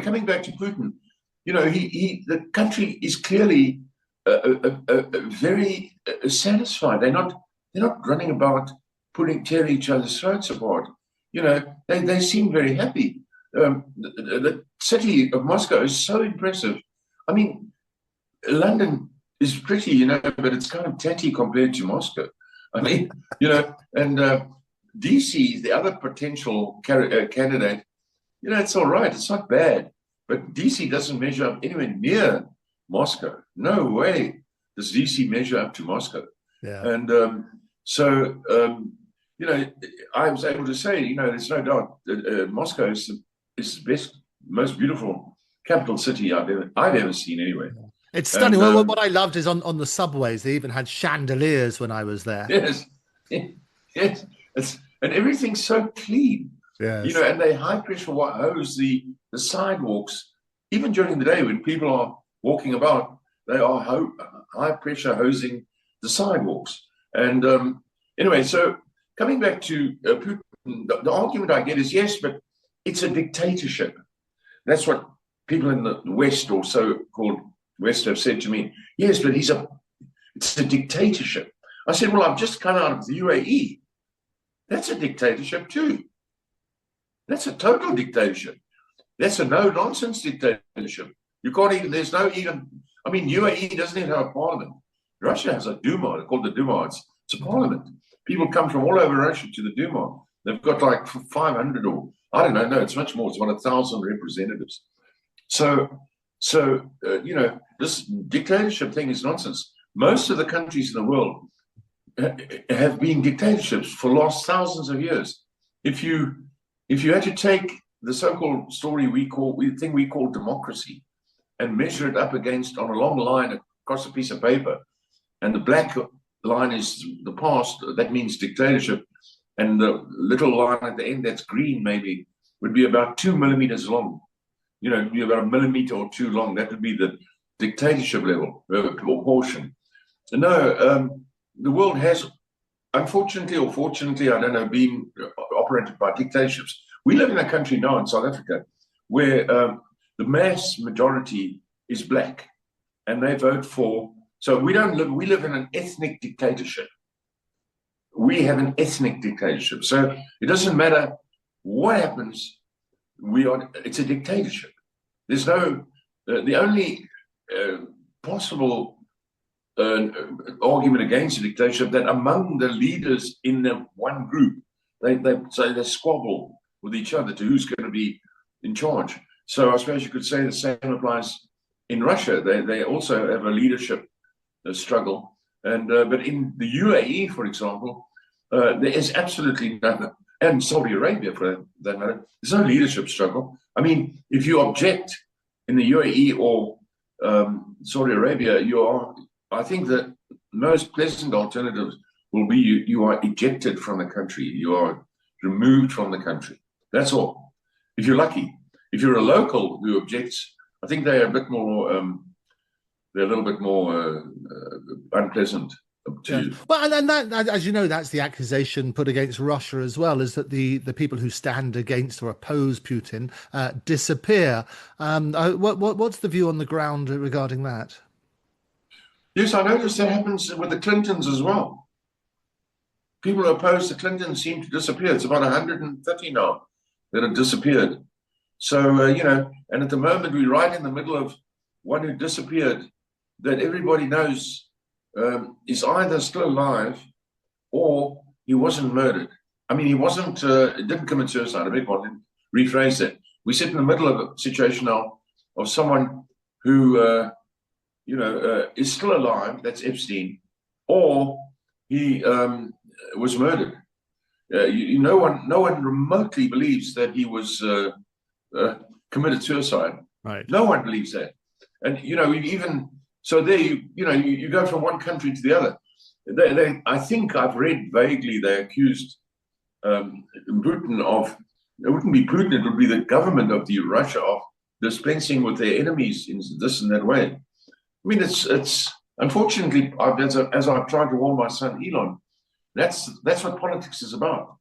coming back to Putin, the country is clearly very satisfied. They're not running about tearing each other's throats apart. They seem very happy. The city of Moscow is so impressive. I mean, London is pretty, but it's kind of tatty compared to Moscow. I mean, and DC is the other potential candidate. It's all right. It's not bad. But DC doesn't measure up anywhere near Moscow. No way does DC measure up to Moscow. Yeah. And I was able to say, there's no doubt that Moscow is the best, most beautiful capital city I've ever seen anyway. It's stunning. Well, what I loved is on the subways, they even had chandeliers when I was there. Yes. Yes. And everything's so clean. Yes. And they high pressure hose the sidewalks. Even during the day when people are walking about, they are high pressure hosing the sidewalks. And anyway, so coming back to Putin, the argument I get is yes, but it's a dictatorship. That's what people in the West or so-called West have said to me. Yes, but it's a dictatorship. I said, well, I've just come out of the UAE. That's a dictatorship too. That's a total dictatorship. That's a no-nonsense dictatorship. You can't even, UAE doesn't even have a parliament. Russia has a Duma, called the Duma. It's a parliament. People come from all over Russia to the Duma. They've got like 500 or, I don't know, no, it's much more. It's about 1,000 representatives. So this dictatorship thing is nonsense. Most of the countries in the world have been dictatorships for the last thousands of years. If you had to take the so-called thing we call democracy and measure it up against on a long line across a piece of paper, and the black line is the past, that means dictatorship, and the little line at the end that's green maybe would be about 2 millimeters long. Be about 1 millimeter or 2 long. That would be the dictatorship level or portion. No, the world has, unfortunately or fortunately, I don't know, been operated by dictatorships. We live in a country now in South Africa where the mass majority is black, and they vote for. So we live in an ethnic dictatorship. We have an ethnic dictatorship. So it doesn't matter what happens. It's a dictatorship. There's no, the only possible argument against a dictatorship that among the leaders in the one group, they squabble with each other to who's going to be in charge. So I suppose you could say the same applies in Russia. They also have a leadership struggle. And but in the UAE, for example, there is absolutely none. And Saudi Arabia, for that matter, there's no leadership struggle. I mean, if you object in the UAE or Saudi Arabia, I think the most pleasant alternative will be you are ejected from the country. You are removed from the country. That's all. If you're lucky. If you're a local who objects, I think they're a bit more, they're a little bit more unpleasant. Yeah. Well, and that, as you know, that's the accusation put against Russia as well, is that the people who stand against or oppose Putin disappear. What's the view on the ground regarding that? Yes, I noticed that happens with the Clintons as well. People who oppose the Clintons seem to disappear. It's about 130 now that have disappeared. So, and at the moment we're right in the middle of one who disappeared that everybody knows is either still alive or he wasn't murdered. I mean, he didn't commit suicide. I beg pardon, rephrase that. We sit in the middle of a situation now of someone who, is still alive, that's Epstein, or he was murdered. No one remotely believes that he was committed suicide. Right. No one believes that. And, so there, you go from one country to the other. I think I've read vaguely they accused Putin of, it wouldn't be Putin, it would be the government of Russia of dispensing with their enemies in this and that way. I mean, it's unfortunately, as I've tried to warn my son Elon, that's what politics is about.